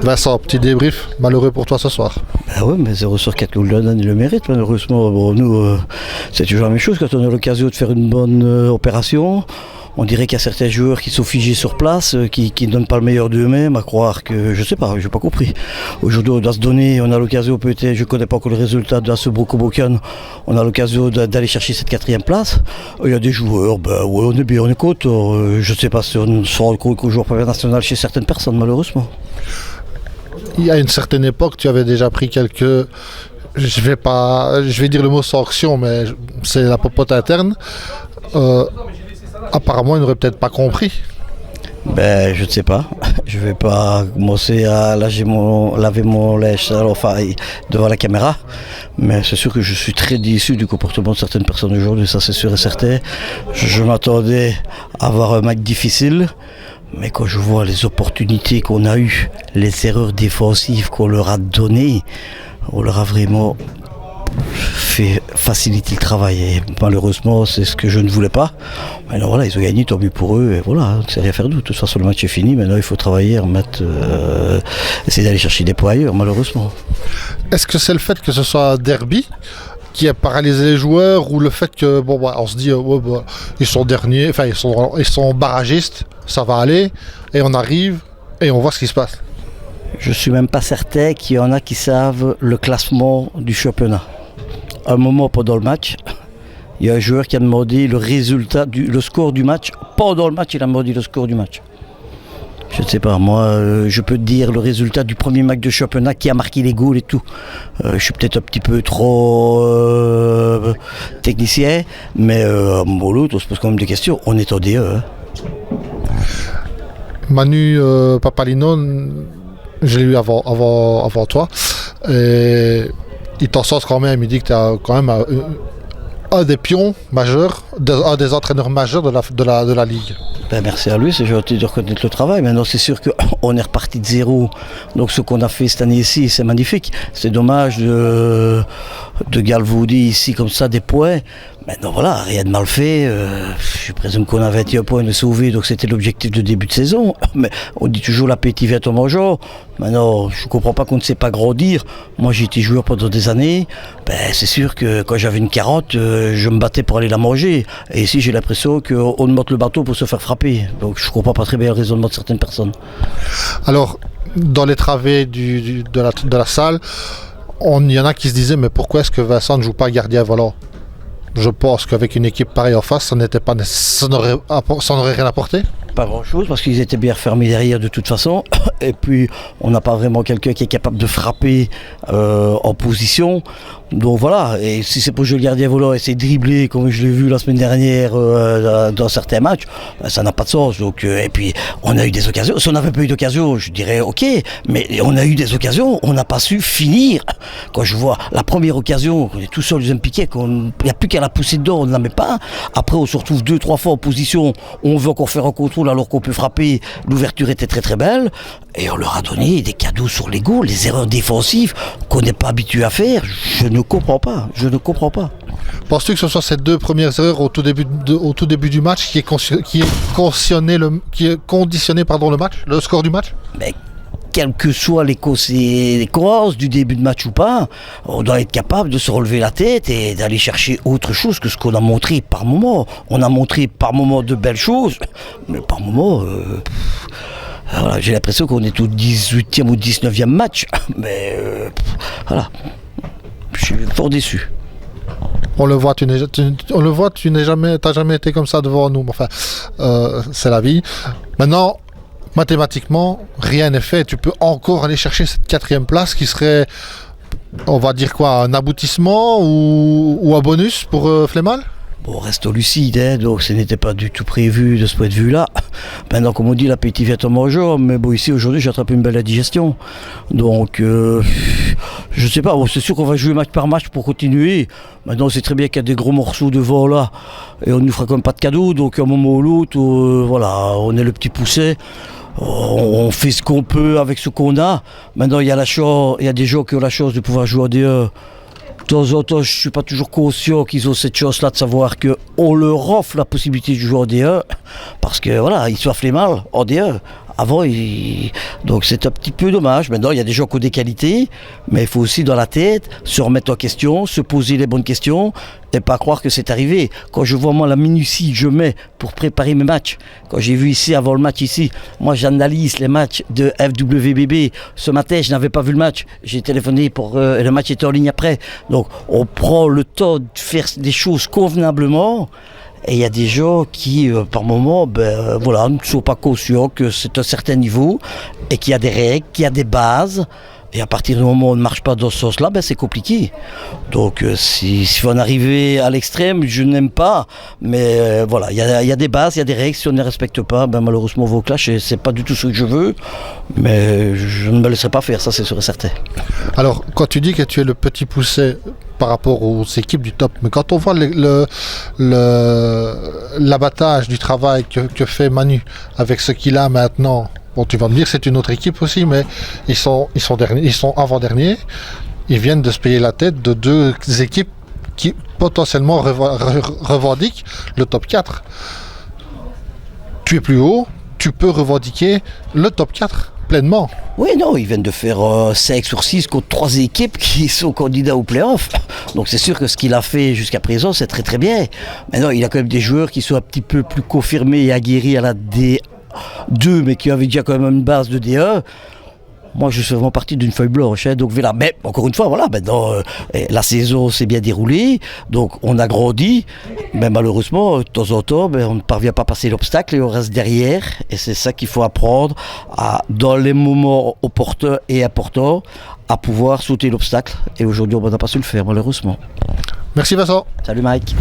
Vincent, petit débrief, malheureux pour toi ce soir. Ben oui, mais 0 sur 4 Golden, il le mérite malheureusement. Bon, nous, c'est toujours la même chose quand on a l'occasion de faire une bonne opération. On dirait qu'il y a certains joueurs qui sont figés sur place, qui ne donnent pas le meilleur d'eux-mêmes, à croire que, je sais pas, j'ai pas compris. Aujourd'hui, on doit se donner, on a l'occasion peut-être, je connais pas encore le résultat de ce Brokobokan, on a l'occasion d'aller chercher cette 4e place. Il y a des joueurs, ben ouais, on est bien, on est content. Je sais pas si on se rend compte qu'au joueur premier national chez certaines personnes, malheureusement. Il y a une certaine époque, tu avais déjà pris quelques... Je vais dire le mot sanction, mais c'est la popote interne. Apparemment, ils n'auraient peut-être pas compris. Ben, je ne sais pas. Je vais pas commencer à laver mon linge sale, enfin, devant la caméra. Mais c'est sûr que je suis très déçu du comportement de certaines personnes aujourd'hui, ça c'est sûr et certain. Je m'attendais à avoir un match difficile. Mais quand je vois les opportunités qu'on a eues, les erreurs défensives qu'on leur a données, on leur a vraiment fait faciliter le travail. Et malheureusement, c'est ce que je ne voulais pas. Mais voilà, ils ont gagné, tant mieux pour eux. Et voilà, c'est rien à faire d'autre. De toute façon, le match est fini. Maintenant, il faut travailler, essayer d'aller chercher des points ailleurs, malheureusement. Est-ce que c'est le fait que ce soit un derby qui a paralysé les joueurs ou le fait que, on se dit, ils sont derniers, enfin, ils sont barragistes, ça va aller, et on arrive et on voit ce qui se passe. Je suis même pas certain qu'il y en a qui savent le classement du championnat. À un moment pendant le match, il y a un joueur qui a demandé le score du match. Pendant le match, il a demandé le score du match. Je ne sais pas, moi, je peux te dire le résultat du premier match de championnat qui a marqué les goals et tout. Je suis peut-être un petit peu trop technicien, mais à mon lot, on se pose quand même des questions. On est en DE. Hein. Manu Papalino, je l'ai eu avant toi. Et il t'en sort quand même, il dit que tu es quand même un des pions majeurs, un des entraîneurs majeurs de la Ligue. Ben merci à lui, c'est gentil de reconnaître le travail. Maintenant, c'est sûr qu'on est reparti de zéro. Donc, ce qu'on a fait cette année-ci, c'est magnifique. C'est dommage de galvauder ici comme ça des points. Maintenant, voilà, rien de mal fait. Je présume qu'on a 21 points de sauver, donc c'était l'objectif de début de saison. Mais on dit toujours l'appétit vient au mangeant. Maintenant, je ne comprends pas qu'on ne sait pas grandir. Moi, j'ai été joueur pendant des années. Ben, c'est sûr que quand j'avais une carotte, je me battais pour aller la manger. Et ici, j'ai l'impression qu'on monte le bateau pour se faire frapper. Donc, je ne comprends pas très bien le raisonnement de certaines personnes. Alors, dans les travées de la salle, il y en a qui se disaient, mais pourquoi est-ce que Vincent ne joue pas gardien volant ? Je pense qu'avec une équipe pareille en face, ça n'aurait rien apporté. Pas grand-chose parce qu'ils étaient bien fermés derrière de toute façon. Et puis, on n'a pas vraiment quelqu'un qui est capable de frapper en position. Donc voilà, et si c'est pour jouer le gardien volant et c'est dribbler comme je l'ai vu la semaine dernière dans certains matchs, ben, ça n'a pas de sens. Donc, et puis on a eu des occasions, si on n'avait pas eu d'occasion, je dirais ok, mais on a eu des occasions, on n'a pas su finir. Quand je vois la première occasion, qu'on est tout seul, deuxième piquet, il n'y a plus qu'à la pousser dedans, on ne la met pas. Après on se retrouve 2-3 fois en position, on veut encore faire un contrôle alors qu'on peut frapper, l'ouverture était très très belle, et on leur a donné des cadeaux sur les goals, les erreurs défensives qu'on n'est pas habitué à faire. Je ne comprends pas. Penses-tu que ce soit ces deux premières erreurs au tout début du match qui est conditionné le match, le score du match? Mais quelles que soient les conséquences du début de match ou pas, on doit être capable de se relever la tête et d'aller chercher autre chose que ce qu'on a montré par moment. On a montré par moment de belles choses, mais par moment... voilà, j'ai l'impression qu'on est au 18e ou 19e match, mais voilà. Je suis fort déçu. On le voit, tu n'as jamais été comme ça devant nous. Enfin, c'est la vie. Maintenant, mathématiquement, rien n'est fait. Tu peux encore aller chercher cette 4e place qui serait, on va dire quoi, un aboutissement ou un bonus pour Flémal. Bon, restons lucides, hein, donc ce n'était pas du tout prévu de ce point de vue-là. Maintenant, comme on dit, l'appétit vient au mangeant, mais bon, ici, aujourd'hui, j'ai attrapé une belle indigestion. Donc, je sais pas, bon, c'est sûr qu'on va jouer match par match pour continuer. Maintenant, on sait très bien qu'il y a des gros morceaux devant là, et on ne nous fera quand même pas de cadeau, donc à un moment ou l'autre, voilà, on est le petit poussé. On fait ce qu'on peut avec ce qu'on a. Maintenant, il y a des gens qui ont la chance de pouvoir jouer en DE. De temps en temps, je ne suis pas toujours conscient qu'ils ont cette chance-là de savoir qu'on leur offre la possibilité de jouer en DE. Parce que voilà, ils soient Flémal en DE. Avant, donc c'est un petit peu dommage. Maintenant, il y a des gens qui ont des qualités, mais il faut aussi dans la tête se remettre en question, se poser les bonnes questions et pas croire que c'est arrivé. Quand je vois moi la minutie que je mets pour préparer mes matchs, quand j'ai vu ici avant le match ici, moi j'analyse les matchs de FWBB. Ce matin, je n'avais pas vu le match. J'ai téléphoné pour le match était en ligne après. Donc on prend le temps de faire des choses convenablement. Et il y a des gens qui, par moment, ne sont pas conscients que c'est un certain niveau et qu'il y a des règles, qu'il y a des bases. Et à partir du moment où on ne marche pas dans ce sens-là, c'est compliqué. Donc si on arrivait à l'extrême, je n'aime pas. Mais il y a des bases, il y a des règles. Si on ne les respecte pas, malheureusement, on va au clash. Et c'est pas du tout ce que je veux. Mais je ne me laisserai pas faire, ça c'est sûr et certain. Alors, quand tu dis que tu es le petit poussé par rapport aux équipes du top, mais quand on voit l'abattage du travail que fait Manu avec ce qu'il a maintenant, bon, tu vas me dire que c'est une autre équipe aussi, mais ils sont avant-derniers, ils viennent de se payer la tête de deux équipes qui potentiellement revendiquent le top 4. Tu es plus haut, tu peux revendiquer le top 4 pleinement. Oui, non, ils viennent de faire 5 sur 6 contre 3 équipes qui sont candidats au play-off. Donc c'est sûr que ce qu'il a fait jusqu'à présent, c'est très très bien. Mais non, il a quand même des joueurs qui sont un petit peu plus confirmés et aguerris à la D2, mais qui avaient déjà quand même une base de D1. Moi, je suis vraiment parti d'une feuille blanche. Donc voilà. Mais encore une fois, maintenant, la saison s'est bien déroulée. Donc on a grandi. Mais malheureusement, de temps en temps, on ne parvient pas à passer l'obstacle et on reste derrière. Et c'est ça qu'il faut apprendre, dans les moments opportuns et importants, à pouvoir sauter l'obstacle. Et aujourd'hui, on n'a pas su le faire, malheureusement. Merci Vincent. Salut Mike.